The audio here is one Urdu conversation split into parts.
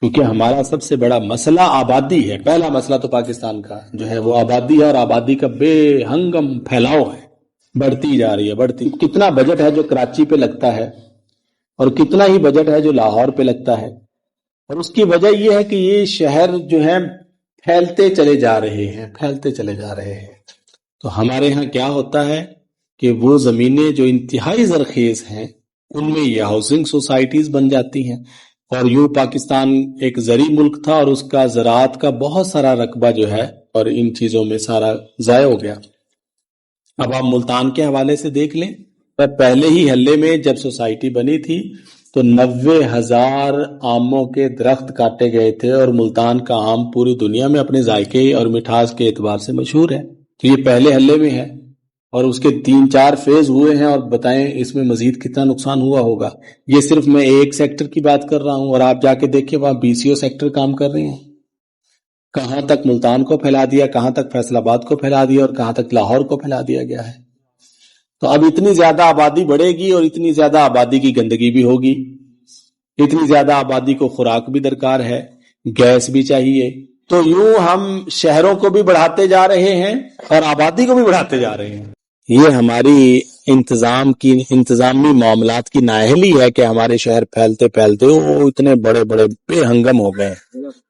کیونکہ ہمارا سب سے بڑا مسئلہ آبادی ہے. پہلا مسئلہ تو پاکستان کا جو ہے وہ آبادی ہے، اور آبادی کا بے ہنگم پھیلاؤ ہے، بڑھتی جا رہی ہے بڑھتی. کتنا بجٹ ہے جو کراچی پہ لگتا ہے اور کتنا ہی بجٹ ہے جو لاہور پہ لگتا ہے، اور اس کی وجہ یہ ہے کہ یہ شہر جو ہے پھیلتے چلے جا رہے ہیں، پھیلتے چلے جا رہے ہیں. تو ہمارے ہاں کیا ہوتا ہے کہ وہ زمینیں جو انتہائی زرخیز ہیں ان میں یہ ہاؤسنگ سوسائٹیز بن جاتی ہیں. اور یوں پاکستان ایک زرعی ملک تھا اور اس کا زراعت کا بہت سارا رقبہ جو ہے اور ان چیزوں میں سارا ضائع ہو گیا. اب آپ ملتان کے حوالے سے دیکھ لیں، پہلے ہی حلے میں جب سوسائٹی بنی تھی تو 90,000 آموں کے درخت کاٹے گئے تھے، اور ملتان کا آم پوری دنیا میں اپنے ذائقے اور مٹھاس کے اعتبار سے مشہور ہے. تو یہ پہلے حلے میں ہے اور اس کے 3-4 فیز ہوئے ہیں، اور بتائیں اس میں مزید کتنا نقصان ہوا ہوگا. یہ صرف میں ایک سیکٹر کی بات کر رہا ہوں، اور آپ جا کے دیکھیں وہاں BCO سیکٹر کام کر رہے ہیں. کہاں تک ملتان کو پھیلا دیا، کہاں تک فیصل آباد کو پھیلا دیا، اور کہاں تک لاہور کو پھیلا دیا گیا ہے. تو اب اتنی زیادہ آبادی بڑھے گی اور اتنی زیادہ آبادی کی گندگی بھی ہوگی، اتنی زیادہ آبادی کو خوراک بھی درکار ہے، گیس بھی چاہیے. تو یوں ہم شہروں کو بھی بڑھاتے جا رہے ہیں اور آبادی کو بھی بڑھاتے جا رہے ہیں. یہ ہماری انتظامی معاملات کی نااہلی ہے کہ ہمارے شہر پھیلتے پھیلتے وہ اتنے بڑے بڑے بے ہنگم ہو گئے.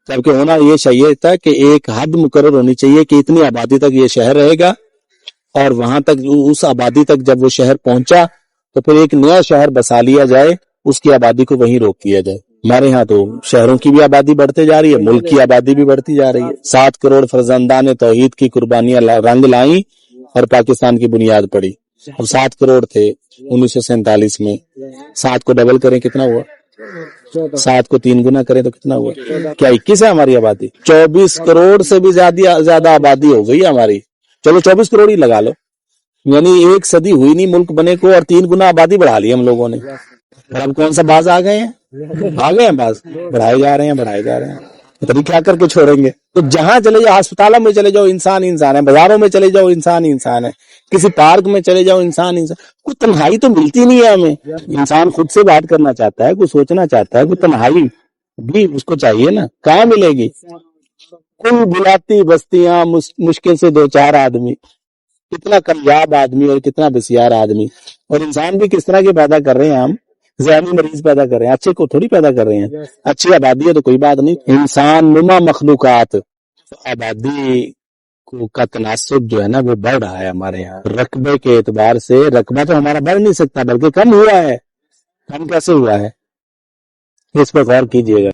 جبکہ ہونا یہ چاہیے تھا کہ ایک حد مقرر ہونی چاہیے کہ اتنی آبادی تک یہ شہر رہے گا، اور وہاں تک اس آبادی تک جب وہ شہر پہنچا تو پھر ایک نیا شہر بسا لیا جائے، اس کی آبادی کو وہیں روک دیا جائے. ہمارے ہاں تو شہروں کی بھی آبادی بڑھتے جا رہی ہے، ملک کی آبادی بھی بڑھتی جا رہی ہے. 7 کروڑ فرزندان توحید کی قربانیاں رنگ لائیں اور پاکستان کی بنیاد پڑی. اب 7 کروڑ تھے 1947 میں، 7 کو ڈبل کریں کتنا ہوا، 7 کو 3 گنا کریں تو کتنا ہوا؟ کیا 21 ہے ہماری آبادی؟ 24 کروڑ سے بھی زیادہ آبادی ہو گئی ہماری. چلو 24 کروڑ ہی لگا لو، یعنی 1 صدی ہوئی نہیں ملک بنے کو اور 3 گنا آبادی بڑھا لی ہم لوگوں نے. اور اب کون سا باز آ گئے ہیں باز، بڑھائے جا رہے ہیں. تبھی کیا کر کے چھوڑیں گے؟ تو جہاں چلے جاؤ، ہسپتالوں میں چلے جاؤ انسان ہے، بازاروں میں چلے جاؤ انسان ہے، کسی پارک میں چلے جاؤ انسان. کوئی تنہائی تو ملتی نہیں ہے ہمیں. انسان خود سے بات کرنا چاہتا ہے، کوئی سوچنا چاہتا ہے، کوئی تنہائی بھی اس کو چاہیے نا. کہاں ملے گی؟ کل بلاتی بستیاں مشکل سے 2-4 آدمی، کتنا کمیاب آدمی اور کتنا بسیار آدمی. اور انسان بھی کس طرح کے پیدا کر رہے ہیں ہم، ذہنی مریض پیدا کر رہے ہیں، اچھے کو تھوڑی پیدا کر رہے ہیں. اچھی آبادی ہے تو کوئی بات نہیں. انسان نما مخلوقات، آبادی کا تناسب جو ہے نا وہ بڑھ رہا ہے ہمارے یہاں. رقبے کے اعتبار سے رقبہ تو ہمارا بڑھ نہیں سکتا بلکہ کم ہوا ہے. کم کیسے ہوا ہے اس پر غور کیجئے گا.